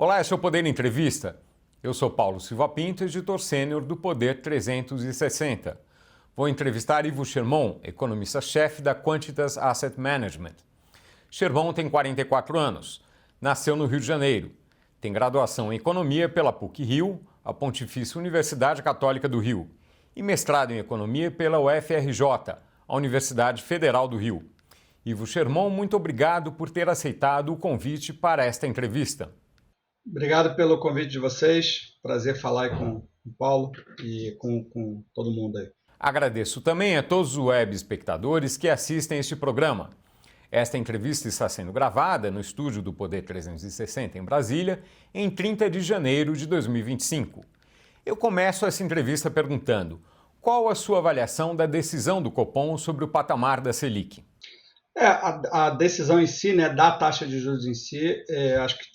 Olá, esse é o Poder Entrevista. Eu sou Paulo Silva Pinto, editor sênior do Poder 360. Vou entrevistar Ivo Schermon, economista-chefe da Quantitas Asset Management. Schermon tem 44 anos, nasceu no Rio de Janeiro, tem graduação em Economia pela PUC-Rio, a Pontifícia Universidade Católica do Rio, e mestrado em Economia pela UFRJ, a Universidade Federal do Rio. Ivo Schermon, muito obrigado por ter aceitado o convite para esta entrevista. Obrigado pelo convite de vocês. Prazer falar aí com o Paulo e com todo mundo aí. Agradeço também a todos os web espectadores que assistem este programa. Esta entrevista está sendo gravada no estúdio do Poder 360 em Brasília, em 30 de janeiro de 2025. Eu começo essa entrevista perguntando: qual a sua avaliação da decisão do Copom sobre o patamar da Selic? A decisão em si, né, da taxa de juros em si, acho que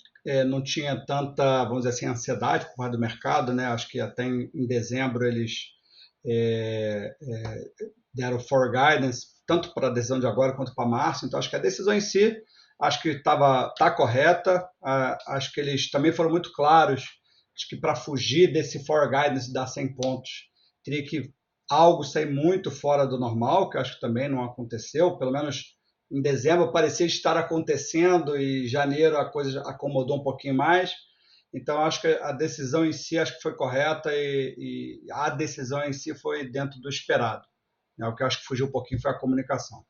não tinha tanta, vamos dizer assim, ansiedade por parte do mercado, né? Acho que até em dezembro eles deram for guidance, tanto para a decisão de agora quanto para março. Então, acho que a decisão em si, acho que tá correta. Acho que eles também foram muito claros. Acho que para fugir desse for guidance dar 100 pontos, teria que algo sair muito fora do normal, que acho que também não aconteceu, pelo menos em dezembro parecia estar acontecendo e em janeiro a coisa acomodou um pouquinho mais. Então, acho que a decisão em si acho que foi correta e a decisão em si foi dentro do esperado. O que eu acho que fugiu um pouquinho foi a comunicação.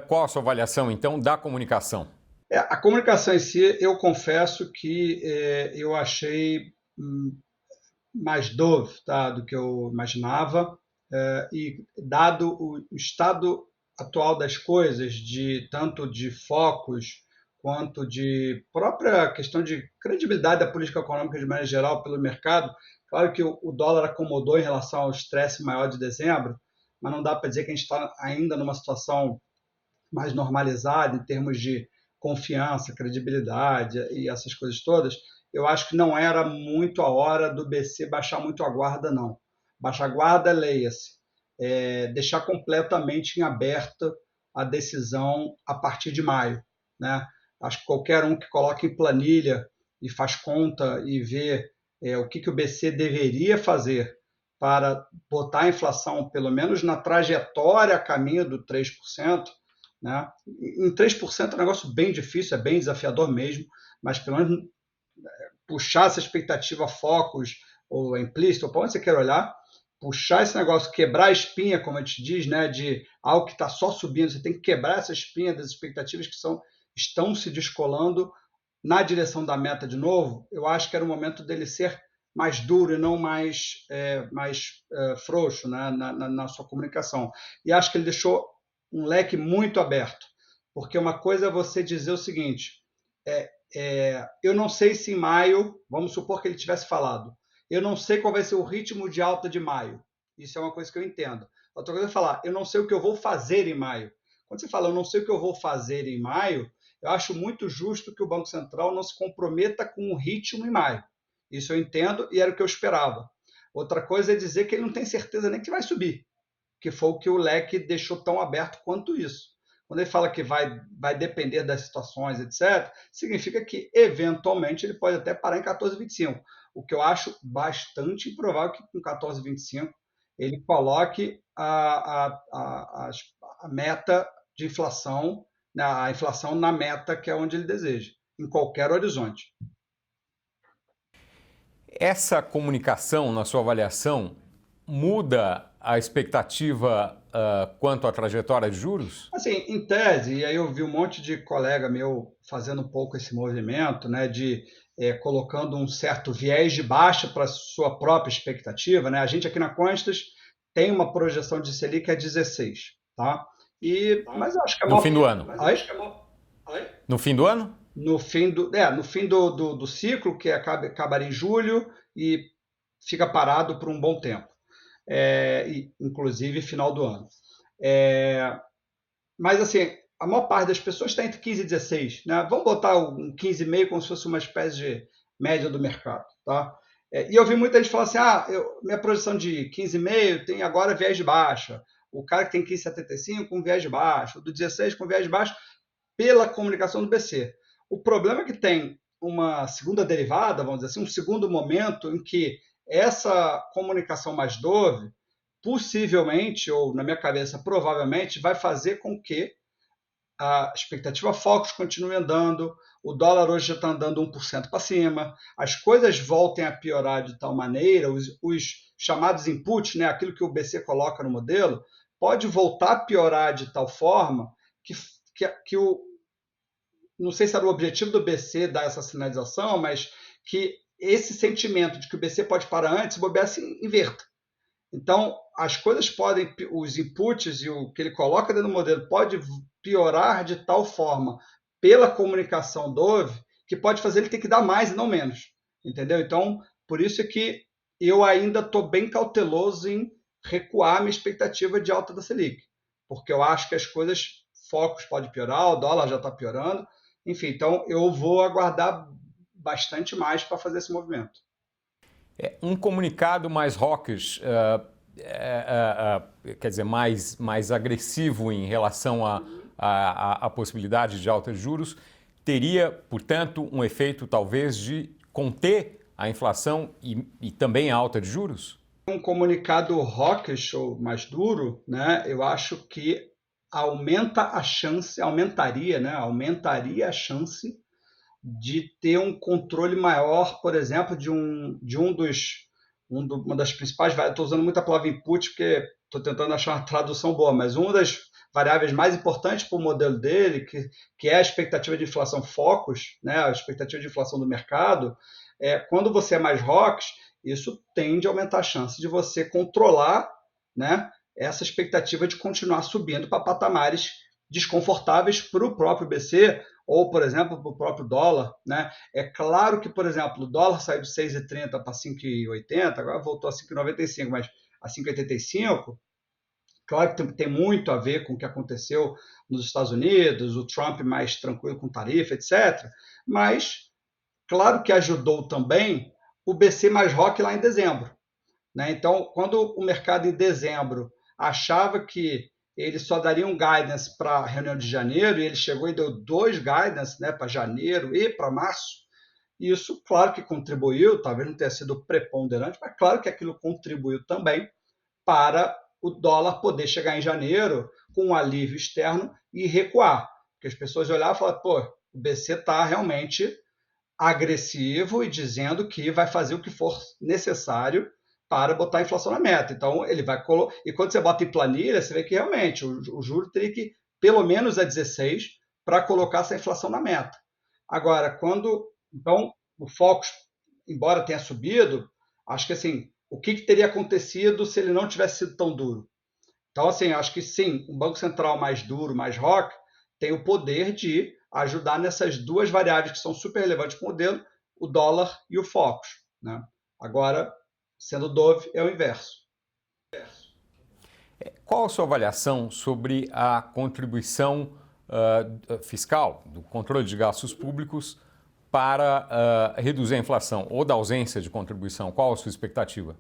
Qual a sua avaliação, então, da comunicação? A comunicação em si, eu confesso que eu achei mais dove, tá, do que eu imaginava. E dado o estado atual das coisas, tanto de focos quanto de própria questão de credibilidade da política econômica de maneira geral pelo mercado. Claro que o dólar acomodou em relação ao estresse maior de dezembro, mas não dá para dizer que a gente está ainda numa situação mais normalizada em termos de confiança, credibilidade e essas coisas todas. Eu acho que não era muito a hora do BC baixar muito a guarda, não. Baixar a guarda, leia-se. Deixar completamente em aberto a decisão a partir de maio, né? Acho que qualquer um que coloque em planilha e faz conta e vê o que o BC deveria fazer para botar a inflação, pelo menos na trajetória a caminho do 3%, né? Em 3% é um negócio bem difícil, é bem desafiador mesmo, mas pelo menos puxar essa expectativa a focos ou implícito, ou para onde você quer olhar, puxar esse negócio, quebrar a espinha, como a gente diz, né, de algo que está só subindo, você tem que quebrar essa espinha das expectativas que estão se descolando na direção da meta de novo. Eu acho que era o momento dele ser mais duro e não mais frouxo, né, na sua comunicação. E acho que ele deixou um leque muito aberto, porque uma coisa é você dizer o seguinte: eu não sei se em maio, vamos supor que ele tivesse falado, eu não sei qual vai ser o ritmo de alta de maio. Isso é uma coisa que eu entendo. Outra coisa é falar, eu não sei o que eu vou fazer em maio. Quando você fala, eu não sei o que eu vou fazer em maio, eu acho muito justo que o Banco Central não se comprometa com o ritmo em maio. Isso eu entendo e era o que eu esperava. Outra coisa é dizer que ele não tem certeza nem que vai subir, que foi o que o leque deixou tão aberto quanto isso. Quando ele fala que vai depender das situações, etc., significa que, eventualmente, ele pode até parar em 14,25. O que eu acho bastante improvável que com 14,25 ele coloque a meta de inflação, a inflação na meta que é onde ele deseja, em qualquer horizonte. Essa comunicação, na sua avaliação, muda a expectativa quanto à trajetória de juros? Assim, em tese, e aí eu vi um monte de colega meu fazendo um pouco esse movimento, né, de colocando um certo viés de baixa para a sua própria expectativa, né? A gente aqui na Constas tem uma projeção de Selic a 16, tá? Mas eu acho que no fim do ano. No fim do ano? No fim do ciclo, que acabaria em julho e fica parado por um bom tempo. Inclusive final do ano. Mas, assim, a maior parte das pessoas está entre 15 e 16. Né? Vamos botar um 15,5 como se fosse uma espécie de média do mercado. Tá? E eu vi muita gente falar assim, minha projeção de 15,5 tem agora viés de baixa. O cara que tem 15,75 com viés de baixa. O do 16 com viés de baixa pela comunicação do BC. O problema que tem uma segunda derivada, vamos dizer assim, um segundo momento em que essa comunicação mais dove, possivelmente, ou na minha cabeça, provavelmente, vai fazer com que a expectativa Focus continue andando, o dólar hoje já está andando 1% para cima, as coisas voltem a piorar de tal maneira, os chamados inputs, né, aquilo que o BC coloca no modelo, pode voltar a piorar de tal forma que não sei se era o objetivo do BC dar essa sinalização, mas que esse sentimento de que o BC pode parar antes, o bobear se inverta. Então, as coisas podem, os inputs e o que ele coloca dentro do modelo pode piorar de tal forma pela comunicação Dove que pode fazer ele ter que dar mais e não menos. Entendeu? Então, por isso é que eu ainda estou bem cauteloso em recuar minha expectativa de alta da Selic, porque eu acho que as coisas, focos pode piorar, o dólar já está piorando, enfim, então eu vou aguardar bastante mais para fazer esse movimento. Um comunicado mais hawkish, quer dizer, mais agressivo em relação à possibilidade de alta de juros, teria, portanto, um efeito talvez de conter a inflação e também a alta de juros? Um comunicado hawkish ou mais duro, né, eu acho que aumentaria a chance de ter um controle maior, por exemplo, uma das principais, estou usando muita palavra input porque estou tentando achar uma tradução boa, mas uma das variáveis mais importantes para o modelo dele, que é a expectativa de inflação Focus, né, a expectativa de inflação do mercado, quando você é mais hawkish, isso tende a aumentar a chance de você controlar, né, essa expectativa de continuar subindo para patamares desconfortáveis para o próprio BC, ou, por exemplo, para o próprio dólar. Né? É claro que, por exemplo, o dólar saiu de 6,30 para 5,80, agora voltou a 5,95, mas a 5,85, claro que tem muito a ver com o que aconteceu nos Estados Unidos, o Trump mais tranquilo com tarifa, etc. Mas, claro que ajudou também o BC mais rock lá em dezembro. Né? Então, quando o mercado em dezembro achava que ele só daria um guidance para a reunião de janeiro, e ele chegou e deu 2 guidance, né, para janeiro e para março, isso, claro que contribuiu, talvez não tenha sido preponderante, mas claro que aquilo contribuiu também para o dólar poder chegar em janeiro com um alívio externo e recuar. Porque as pessoas olhavam e falavam, pô, o BC está realmente agressivo e dizendo que vai fazer o que for necessário para botar a inflação na meta. Então, ele vai colocar. E quando você bota em planilha, você vê que realmente o juro teria que pelo menos a 16 para colocar essa inflação na meta. Agora, quando. Então, o Focus, embora tenha subido, acho que assim, o que teria acontecido se ele não tivesse sido tão duro? Então, assim, acho que sim, um Banco Central mais duro, mais rock, tem o poder de ajudar nessas duas variáveis que são super relevantes para o modelo, o dólar e o Focus. Né? Agora, sendo Dove, é o inverso. Qual a sua avaliação sobre a contribuição fiscal, do controle de gastos públicos para reduzir a inflação, ou da ausência de contribuição? Qual a sua expectativa?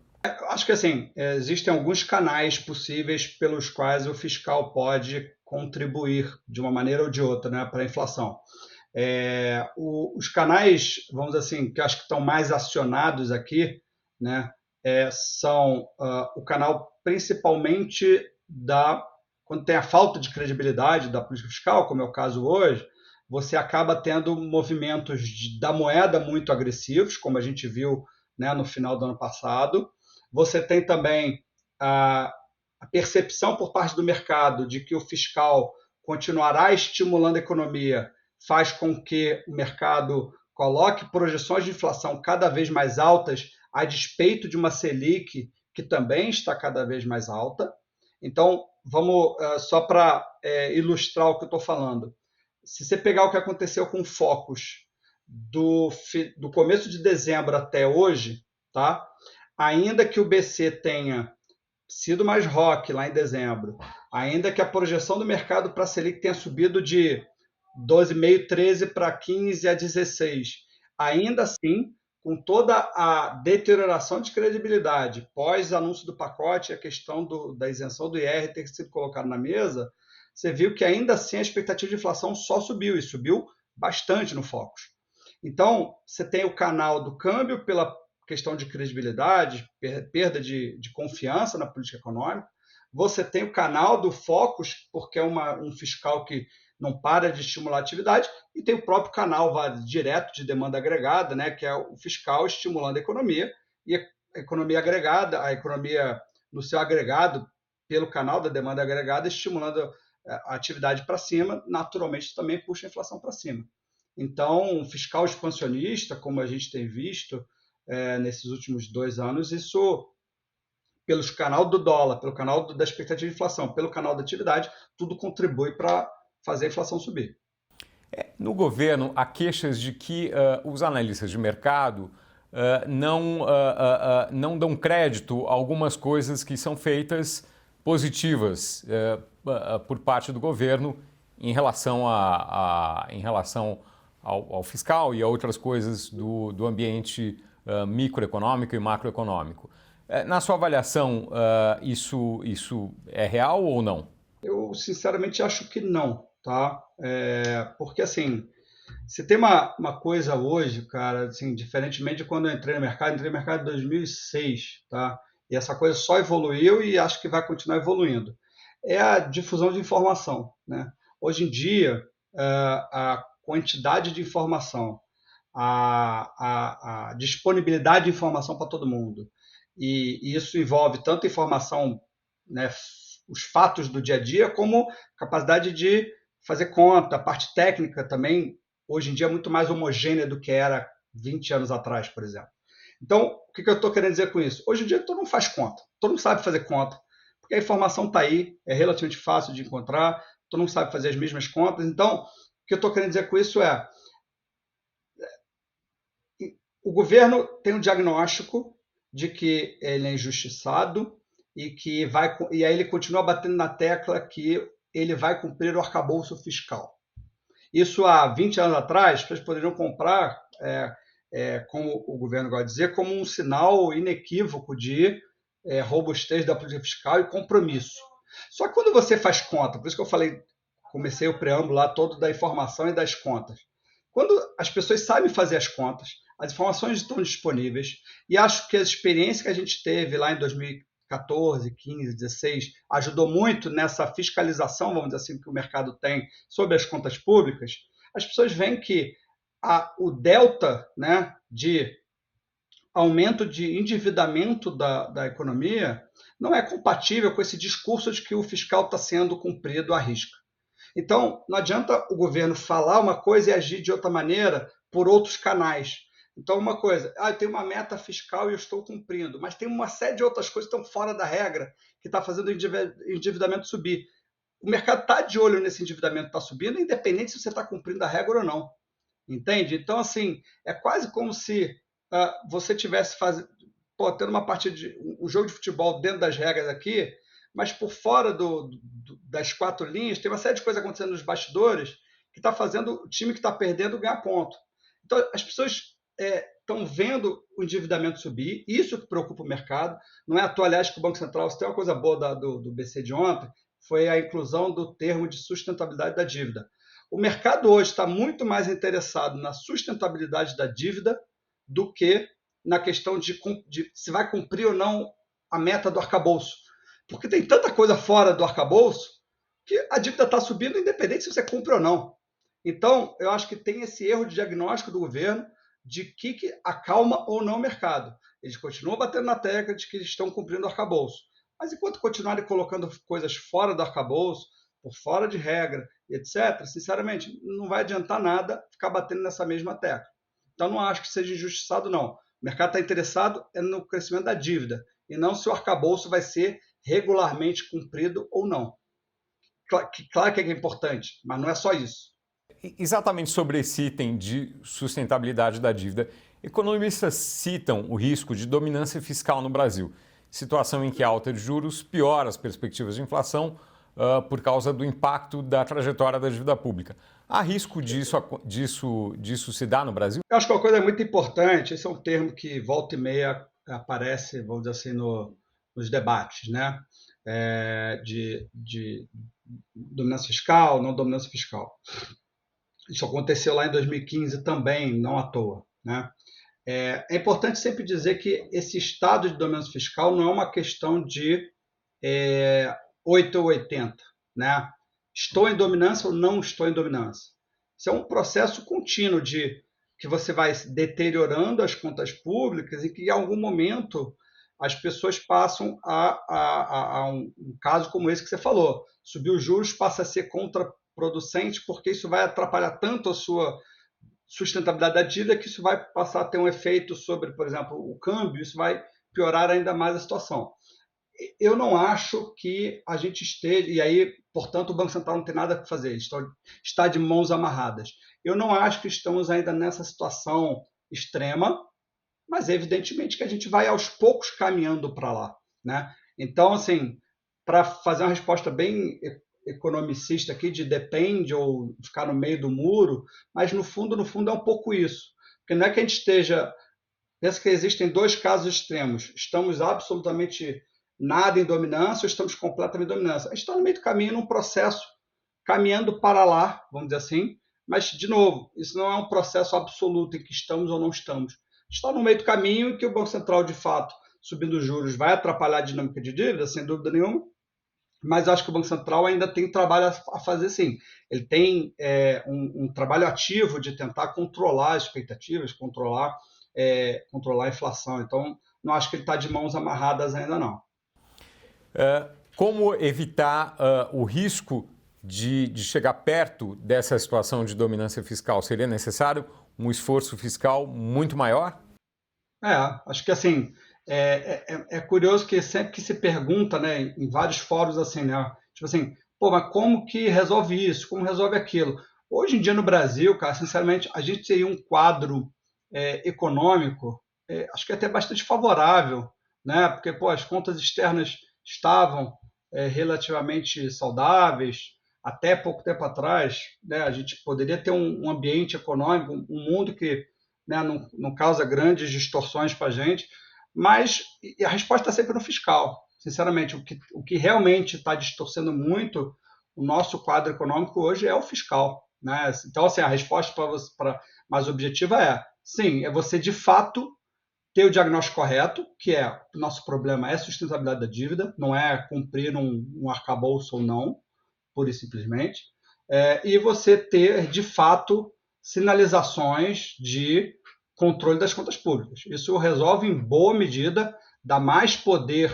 Acho que assim, existem alguns canais possíveis pelos quais o fiscal pode contribuir de uma maneira ou de outra, né, para a inflação. Os canais, vamos dizer assim, que eu acho que estão mais acionados aqui, né, são o canal principalmente quando tem a falta de credibilidade da política fiscal, como é o caso hoje, você acaba tendo movimentos da moeda muito agressivos, como a gente viu, né, no final do ano passado. Você tem também a percepção por parte do mercado de que o fiscal continuará estimulando a economia, faz com que o mercado coloque projeções de inflação cada vez mais altas, a despeito de uma Selic que também está cada vez mais alta. Então, vamos só para ilustrar o que eu estou falando. Se você pegar o que aconteceu com o Focus do começo de dezembro até hoje, tá? Ainda que o BC tenha sido mais rock lá em dezembro, ainda que a projeção do mercado para a Selic tenha subido de 12,5, 13 para 15 a 16, ainda assim, com toda a deterioração de credibilidade pós-anúncio do pacote, a questão da isenção do IR ter sido colocado na mesa, você viu que ainda assim a expectativa de inflação só subiu, e subiu bastante no Focus. Então, você tem o canal do câmbio pela questão de credibilidade, perda de confiança na política econômica. Você tem o canal do Focus, porque é um fiscal que não para de estimular a atividade, e tem o próprio canal direto de demanda agregada, né, que é o fiscal estimulando a economia, e a economia agregada, a economia no seu agregado, pelo canal da demanda agregada, estimulando a atividade para cima, naturalmente também puxa a inflação para cima. Então, um fiscal expansionista, como a gente tem visto nesses últimos 2 anos, isso, pelo canal do dólar, pelo canal da expectativa de inflação, pelo canal da atividade, tudo contribui para fazer a inflação subir. No governo, há queixas de que os analistas de mercado não dão crédito a algumas coisas que são feitas positivas por parte do governo em relação, ao fiscal e a outras coisas do ambiente microeconômico e macroeconômico. Na sua avaliação, isso é real ou não? Eu, sinceramente, acho que não, tá? Porque, assim, se tem uma coisa hoje, cara, assim, diferentemente de quando eu entrei no mercado em 2006, tá? E essa coisa só evoluiu e acho que vai continuar evoluindo. É a difusão de informação, né? Hoje em dia, a quantidade de informação, a disponibilidade de informação para todo mundo, e isso envolve tanto informação, né, os fatos do dia a dia, como capacidade de fazer conta, a parte técnica também, hoje em dia é muito mais homogênea do que era 20 anos atrás, por exemplo. Então, o que eu estou querendo dizer com isso? Hoje em dia todo mundo faz conta, todo mundo sabe fazer conta, porque a informação está aí, é relativamente fácil de encontrar, todo mundo sabe fazer as mesmas contas. Então, o que eu estou querendo dizer com isso é, o governo tem um diagnóstico de que ele é injustiçado e aí ele continua batendo na tecla que ele vai cumprir o arcabouço fiscal. Isso há 20 anos atrás, as pessoas poderiam comprar, como o governo gosta de dizer, como um sinal inequívoco de robustez da política fiscal e compromisso. Só que quando você faz conta, por isso que eu comecei o preâmbulo lá todo da informação e das contas. Quando as pessoas sabem fazer as contas, as informações estão disponíveis, e acho que a experiência que a gente teve lá em 2014, 15, 16, ajudou muito nessa fiscalização, vamos dizer assim, que o mercado tem sobre as contas públicas. As pessoas veem que o delta, né, de aumento de endividamento da economia não é compatível com esse discurso de que o fiscal está sendo cumprido à risca. Então, não adianta o governo falar uma coisa e agir de outra maneira por outros canais. Então, uma coisa, eu tenho uma meta fiscal e eu estou cumprindo, mas tem uma série de outras coisas que estão fora da regra, que está fazendo o endividamento subir. O mercado está de olho nesse endividamento que está subindo, independente se você está cumprindo a regra ou não. Entende? Então, assim, é quase como se você tivesse tendo uma partida um jogo de futebol dentro das regras aqui, mas por fora das 4 linhas tem uma série de coisas acontecendo nos bastidores que está fazendo o time que está perdendo ganhar ponto. Então, as pessoas estão vendo o endividamento subir, isso que preocupa o mercado. Não é à toa, aliás, que o Banco Central, se tem uma coisa boa do BC de ontem, foi a inclusão do termo de sustentabilidade da dívida. O mercado hoje está muito mais interessado na sustentabilidade da dívida do que na questão de se vai cumprir ou não a meta do arcabouço. Porque tem tanta coisa fora do arcabouço que a dívida está subindo independente se você cumpre ou não. Então, eu acho que tem esse erro de diagnóstico do governo de que acalma ou não o mercado. Eles continuam batendo na tecla de que eles estão cumprindo o arcabouço. Mas enquanto continuarem colocando coisas fora do arcabouço, por fora de regra, etc., sinceramente, não vai adiantar nada ficar batendo nessa mesma tecla. Então, não acho que seja injustiçado, não. O mercado está interessado no crescimento da dívida, e não se o arcabouço vai ser regularmente cumprido ou não. Claro que é importante, mas não é só isso. Exatamente sobre esse item de sustentabilidade da dívida, economistas citam o risco de dominância fiscal no Brasil, situação em que a alta de juros piora as perspectivas de inflação por causa do impacto da trajetória da dívida pública. Há risco disso se dar no Brasil? Eu acho que uma coisa muito importante, esse é um termo que volta e meia aparece, vamos dizer assim, nos debates, né? De dominância fiscal, não dominância fiscal. Isso aconteceu lá em 2015 também, não à toa, né? É importante sempre dizer que esse estado de dominância fiscal não é uma questão de 8 ou 80, né? Estou em dominância ou não estou em dominância. Isso é um processo contínuo de que você vai deteriorando as contas públicas e que em algum momento as pessoas passam a um caso como esse que você falou. Subir os juros passa a ser contraproducente porque isso vai atrapalhar tanto a sua sustentabilidade da dívida que isso vai passar a ter um efeito sobre, por exemplo, o câmbio, isso vai piorar ainda mais a situação. Eu não acho que a gente esteja, e aí, portanto, o Banco Central não tem nada a fazer, está de mãos amarradas. Eu não acho que estamos ainda nessa situação extrema, mas evidentemente que a gente vai aos poucos caminhando para lá, né? Então, assim, para fazer uma resposta bem economicista aqui de depende ou ficar no meio do muro, mas no fundo é um pouco isso. Porque não é que a gente esteja. Pensa que existem dois casos extremos. Estamos absolutamente nada em dominância ou estamos completamente em dominância. A gente está no meio do caminho, num processo caminhando para lá, vamos dizer assim, mas, de novo, isso não é um processo absoluto em que estamos ou não estamos. Está no meio do caminho em que o Banco Central, de fato, subindo os juros, vai atrapalhar a dinâmica de dívida, sem dúvida nenhuma, mas acho que o Banco Central ainda tem trabalho a fazer, sim. Ele tem um trabalho ativo de tentar controlar as expectativas, controlar a inflação. Então, não acho que ele está de mãos amarradas ainda, não. Como evitar o risco de chegar perto dessa situação de dominância fiscal? Seria necessário um esforço fiscal muito maior? Acho que assim, é curioso que sempre que se pergunta, né, em vários fóruns assim, né, tipo assim, pô, mas como que resolve isso? Como resolve aquilo? Hoje em dia no Brasil, cara, sinceramente, a gente tem um quadro econômico, acho que até bastante favorável, né, porque, pô, as contas externas estavam relativamente saudáveis, até pouco tempo atrás, né, a gente poderia ter um ambiente econômico, um mundo que, né, não causa grandes distorções para a gente, mas a resposta está sempre no fiscal. Sinceramente, o que realmente está distorcendo muito o nosso quadro econômico hoje é o fiscal. Né? Então, assim, a resposta mais objetiva sim, é você de fato ter o diagnóstico correto, que é o nosso problema é a sustentabilidade da dívida, não é cumprir um arcabouço ou não, pura e simplesmente, e você ter, de fato, sinalizações de controle das contas públicas. Isso resolve em boa medida, dá mais poder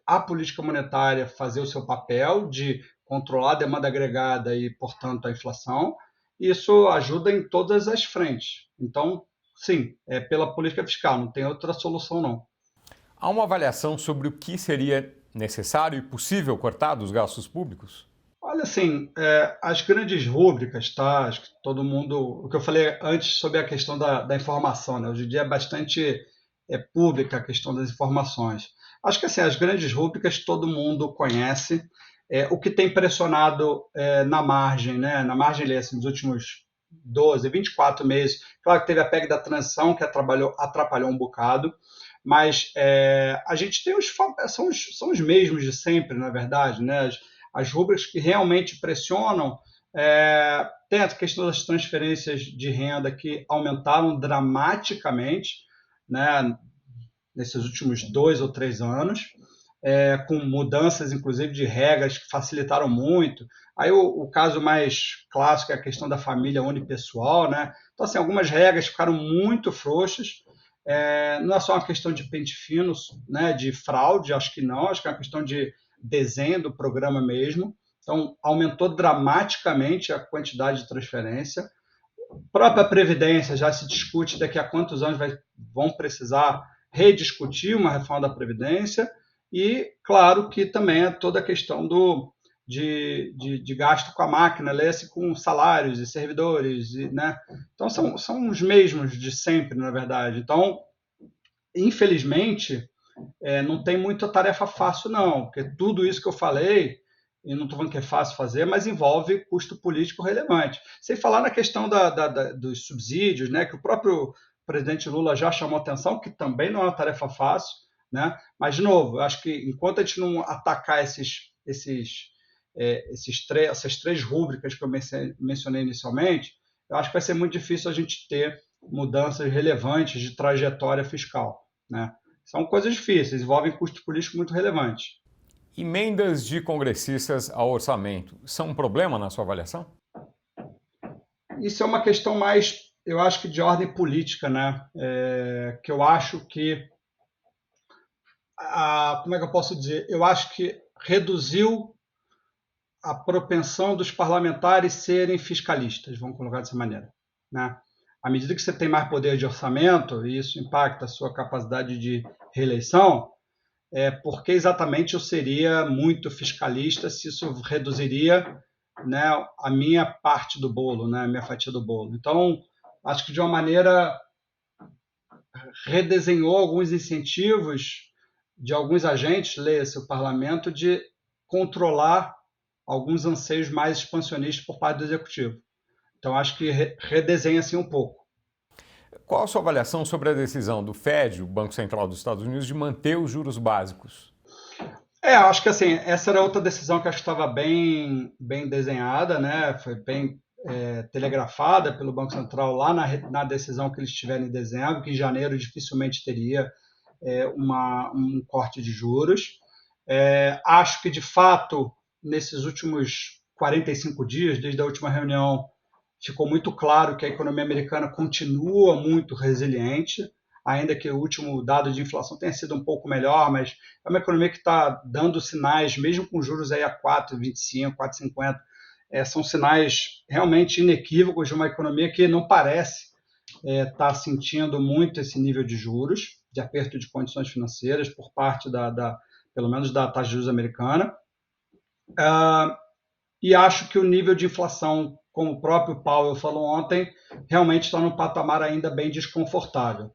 à política monetária fazer o seu papel de controlar a demanda agregada e, portanto, a inflação. Isso ajuda em todas as frentes. Então, sim, é pela política fiscal, não tem outra solução, não. Há uma avaliação sobre o que seria necessário e possível cortar dos gastos públicos? Olha, assim, as grandes rúbricas, tá? Acho que todo mundo. O que eu falei antes sobre a questão da informação, né? Hoje em dia é bastante pública a questão das informações. Acho que assim, as grandes rúbricas todo mundo conhece. O que tem pressionado na margem, né? Na margem, assim, nos últimos 12, 24 meses. Claro que teve a PEC da transição, que atrapalhou um bocado, mas a gente tem são os mesmos de sempre, na verdade, né? As rubricas que realmente pressionam. Tem a questão das transferências de renda que aumentaram dramaticamente, né, nesses últimos 2 ou 3 anos, com mudanças, inclusive, de regras que facilitaram muito. Aí o caso mais clássico é a questão da família unipessoal. Né? Então, assim, algumas regras ficaram muito frouxas. Não é só uma questão de pente fino, né, de fraude, acho que não, acho que é uma questão de desenho do programa mesmo. Então, aumentou dramaticamente a quantidade de transferência. A própria Previdência já se discute daqui a quantos anos vão precisar rediscutir uma reforma da Previdência. E, claro, que também é toda a questão de gasto com a máquina, lê-se com salários e servidores. Né? Então, são os mesmos de sempre, na verdade. Então, infelizmente, não tem muita tarefa fácil, não, porque tudo isso que eu falei, e não estou falando que é fácil fazer, mas envolve custo político relevante. Sem falar na questão dos subsídios, né, que o próprio presidente Lula já chamou atenção, que também não é uma tarefa fácil, né? Mas, de novo, eu acho que enquanto a gente não atacar essas 3 rúbricas que eu mencionei inicialmente, eu acho que vai ser muito difícil a gente ter mudanças relevantes de trajetória fiscal, né? São coisas difíceis, envolvem custo político muito relevante. Emendas de congressistas ao orçamento são um problema na sua avaliação? Isso é uma questão mais, eu acho que de ordem política, né? Que eu acho que, como é que eu posso dizer? Eu acho que reduziu a propensão dos parlamentares serem fiscalistas, vamos colocar dessa maneira, né? À medida que você tem mais poder de orçamento, e isso impacta a sua capacidade de reeleição, porque exatamente eu seria muito fiscalista se isso reduziria, né, a minha parte do bolo, né, a minha fatia do bolo. Então, acho que de uma maneira redesenhou alguns incentivos de alguns agentes, leia-se o parlamento, de controlar alguns anseios mais expansionistas por parte do executivo. Então, acho que redesenha-se um pouco. Qual a sua avaliação sobre a decisão do Fed, o Banco Central dos Estados Unidos, de manter os juros básicos? Acho que assim, essa era outra decisão que acho que estava bem desenhada, né? Foi bem telegrafada pelo Banco Central lá na decisão que eles tiveram em dezembro, que em janeiro dificilmente teria um corte de juros. Acho que, de fato, nesses últimos 45 dias, desde a última reunião, ficou muito claro que a economia americana continua muito resiliente, ainda que o último dado de inflação tenha sido um pouco melhor, mas é uma economia que está dando sinais, mesmo com juros aí a 4,25, 4,50, são sinais realmente inequívocos de uma economia que não parece estar sentindo muito esse nível de juros, de aperto de condições financeiras por parte pelo menos da taxa de juros americana. E acho que o nível de inflação, como o próprio Powell falou ontem, realmente está num patamar ainda bem desconfortável.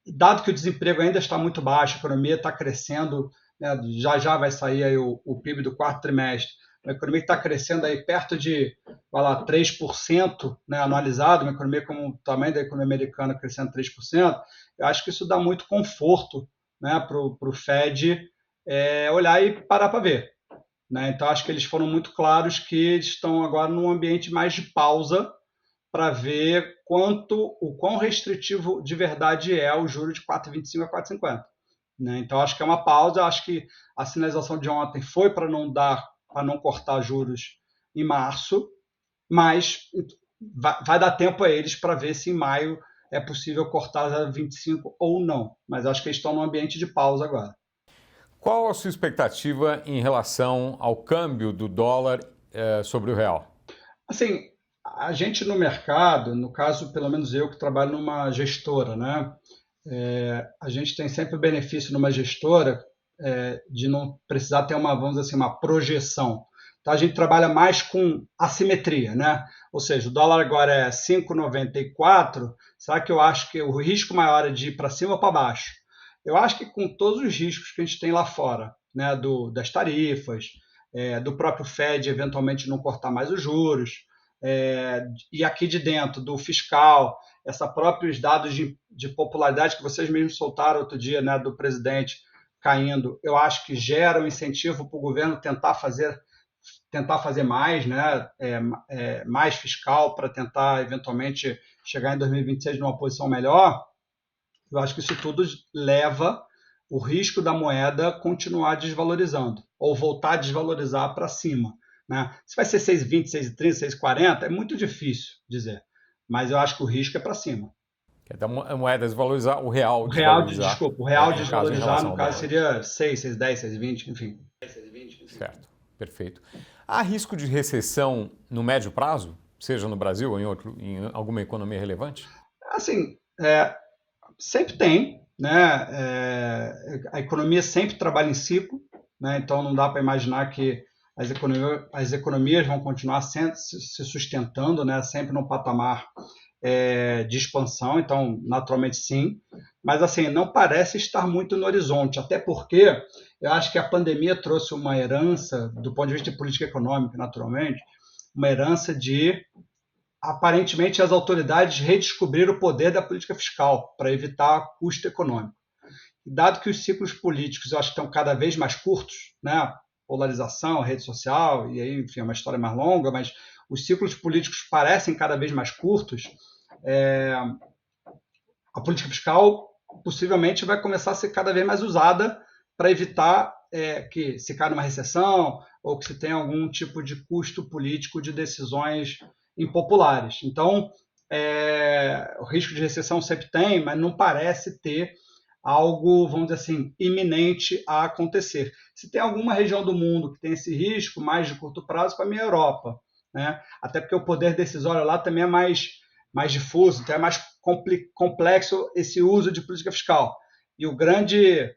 Dado que o desemprego ainda está muito baixo, a economia está crescendo, né, já vai sair aí o PIB do quarto trimestre, uma economia que está crescendo aí perto de 3%, né, anualizado, uma economia como o tamanho da economia americana crescendo 3%, eu acho que isso dá muito conforto, né, para o Fed olhar e parar para ver. Né? Então, acho que eles foram muito claros que eles estão agora num ambiente mais de pausa para ver o quão restritivo de verdade é o juro de 4,25 a 4,50. Né? Então, acho que é uma pausa. Acho que a sinalização de ontem foi para não cortar juros em março, mas vai dar tempo a eles para ver se em maio é possível cortar 0,25 ou não. Mas acho que eles estão num ambiente de pausa agora. Qual a sua expectativa em relação ao câmbio do dólar sobre o real? Assim, a gente no mercado, no caso, pelo menos eu que trabalho numa gestora, né? A gente tem sempre o benefício numa gestora de não precisar ter vamos dizer assim, uma projeção. Então a gente trabalha mais com assimetria, né? Ou seja, o dólar agora é 5,94, será que eu acho que o risco maior é de ir para cima ou para baixo? Eu acho que com todos os riscos que a gente tem lá fora, né, das tarifas, do próprio Fed eventualmente não cortar mais os juros, e aqui de dentro do fiscal, próprios dados de popularidade que vocês mesmos soltaram outro dia, né, do presidente caindo, eu acho que gera um incentivo para o governo tentar fazer mais, né, mais fiscal para tentar eventualmente chegar em 2026 numa posição melhor. Eu acho que isso tudo leva o risco da moeda continuar desvalorizando ou voltar a desvalorizar para cima. Né? Se vai ser 6,20, 6,30, 6,40, é muito difícil dizer, mas eu acho que o risco é para cima. A moeda desvalorizar, o real desvalorizar. O real desvalorizar, no caso, seria 6, 6,10, 6,20, enfim. Certo, perfeito. Há risco de recessão no médio prazo, seja no Brasil ou em alguma economia relevante? Assim, sempre tem, né? A economia sempre trabalha em ciclo, né? Então não dá para imaginar que as economias vão continuar se sustentando, né? Sempre num patamar de expansão, então naturalmente sim, mas assim não parece estar muito no horizonte, até porque eu acho que a pandemia trouxe uma herança, do ponto de vista de política econômica, naturalmente, uma herança de aparentemente as autoridades redescobriram o poder da política fiscal para evitar custo econômico. Dado que os ciclos políticos eu acho que estão cada vez mais curtos, né? Polarização, rede social, e aí, enfim, é uma história mais longa, mas os ciclos políticos parecem cada vez mais curtos, a política fiscal possivelmente vai começar a ser cada vez mais usada para evitar que se caia numa recessão ou que se tenha algum tipo de custo político de decisões impopulares. Então, o risco de recessão sempre tem, mas não parece ter algo, vamos dizer assim, iminente a acontecer. Se tem alguma região do mundo que tem esse risco mais de curto prazo, para mim é a Europa, né? Até porque o poder decisório lá também é mais difuso, então é mais complexo esse uso de política fiscal. E o grande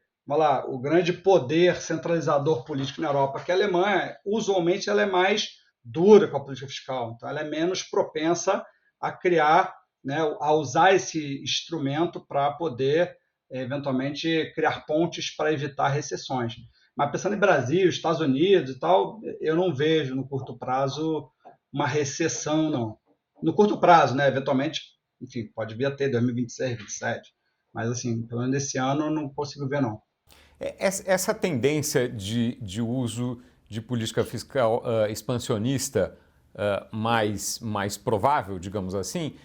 poder centralizador político na Europa, que é a Alemanha, usualmente ela é mais dura com a política fiscal, então ela é menos propensa a criar, né, a usar esse instrumento para poder, eventualmente, criar pontes para evitar recessões. Mas pensando em Brasil, Estados Unidos e tal, eu não vejo no curto prazo uma recessão, não. No curto prazo, né, eventualmente, enfim, pode vir a ter 2026, 2027, mas assim, pelo menos esse ano eu não consigo ver, não. Essa tendência de uso de política fiscal expansionista mais provável, digamos assim,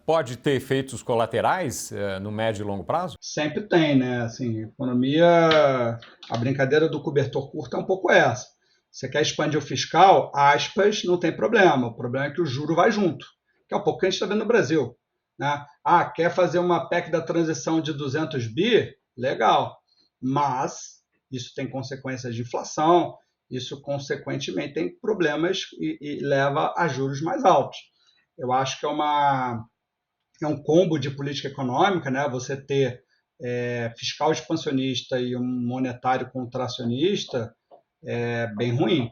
pode ter efeitos colaterais no médio e longo prazo? Sempre tem, né? Assim, economia, a brincadeira do cobertor curto é um pouco essa. Você quer expandir o fiscal, aspas, não tem problema. O problema é que o juro vai junto, que é um pouco que a gente está vendo no Brasil, né? Quer fazer uma PEC da transição de 200 bi? Legal. Mas isso tem consequências de inflação, isso consequentemente tem problemas e leva a juros mais altos. Eu acho que é um combo de política econômica, né? Você ter fiscal expansionista e um monetário contracionista é bem ruim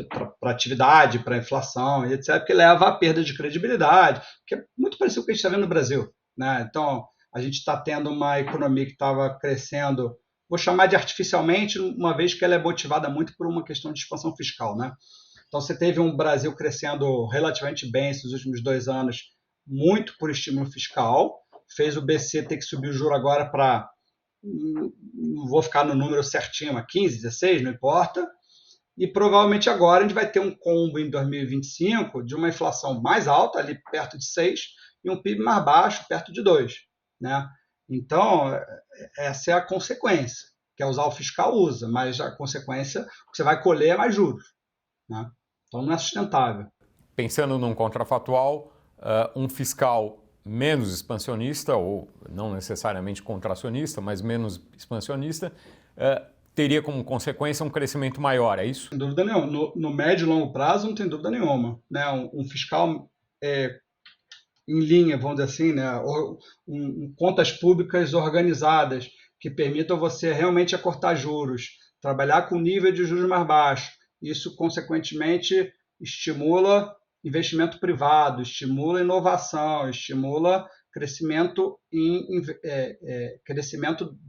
para a atividade, para a inflação, etc., que leva à perda de credibilidade, que é muito parecido com o que a gente está vendo no Brasil, né? Então, a gente está tendo uma economia que estava crescendo, vou chamar de artificialmente, uma vez que ela é motivada muito por uma questão de expansão fiscal, né? Então, você teve um Brasil crescendo relativamente bem esses últimos 2 anos, muito por estímulo fiscal, fez o BC ter que subir o juro agora para, não vou ficar no número certinho, mas 15, 16, não importa, e provavelmente agora a gente vai ter um combo em 2025 de uma inflação mais alta, ali perto de 6, e um PIB mais baixo, perto de 2, né? Então, essa é a consequência. Quer usar o fiscal, usa, mas a consequência, o que você vai colher é mais juros, né? Então, não é sustentável. Pensando num contrafatual, um fiscal menos expansionista, ou não necessariamente contracionista, mas menos expansionista, teria como consequência um crescimento maior, é isso? Sem dúvida nenhuma. No médio e longo prazo, não tem dúvida nenhuma, né? Um fiscal em linha, vamos dizer assim, né? Contas públicas organizadas que permitam você realmente acortar juros, trabalhar com nível de juros mais baixo. Isso, consequentemente, estimula investimento privado, estimula inovação, estimula crescimento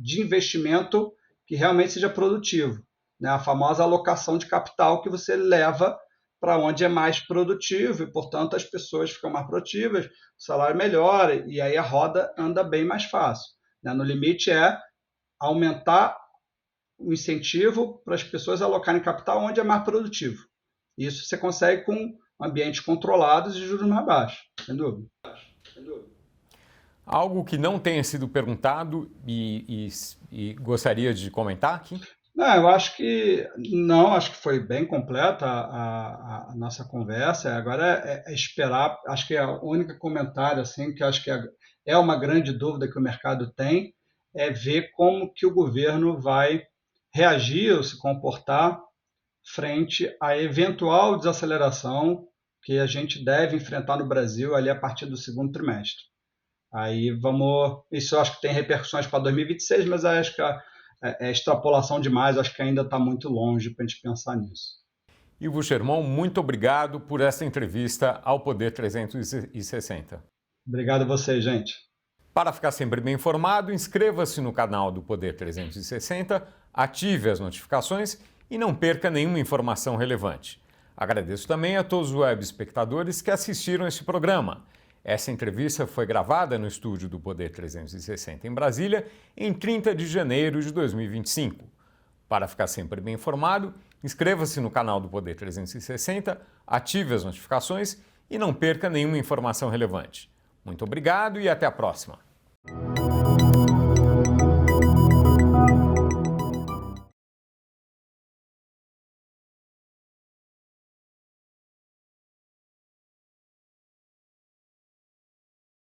de investimento que realmente seja produtivo, né? A famosa alocação de capital que você leva para onde é mais produtivo e, portanto, as pessoas ficam mais produtivas, o salário melhora e aí a roda anda bem mais fácil, né? No limite é aumentar o incentivo para as pessoas alocarem capital onde é mais produtivo. Isso você consegue com ambientes controlados e juros mais baixos, sem dúvida. Algo que não tenha sido perguntado e gostaria de comentar aqui? Não, eu acho que não, acho que foi bem completa a nossa conversa. Agora é esperar, acho que é o único comentário assim que acho que é uma grande dúvida que o mercado tem, é ver como que o governo vai reagir ou se comportar frente à eventual desaceleração que a gente deve enfrentar no Brasil ali a partir do segundo trimestre. Aí isso eu acho que tem repercussões para 2026, mas acho que é extrapolação demais, acho que ainda está muito longe para a gente pensar nisso. Ivo Sherman, muito obrigado por essa entrevista ao Poder 360. Obrigado a vocês, gente. Para ficar sempre bem informado, inscreva-se no canal do Poder 360, ative as notificações e não perca nenhuma informação relevante. Agradeço também a todos os web espectadores que assistiram este programa. Essa entrevista foi gravada no estúdio do Poder 360 em Brasília em 30 de janeiro de 2025. Para ficar sempre bem informado, Inscreva-se no canal do Poder 360, ative as notificações e não perca nenhuma informação relevante. Muito obrigado e até a próxima!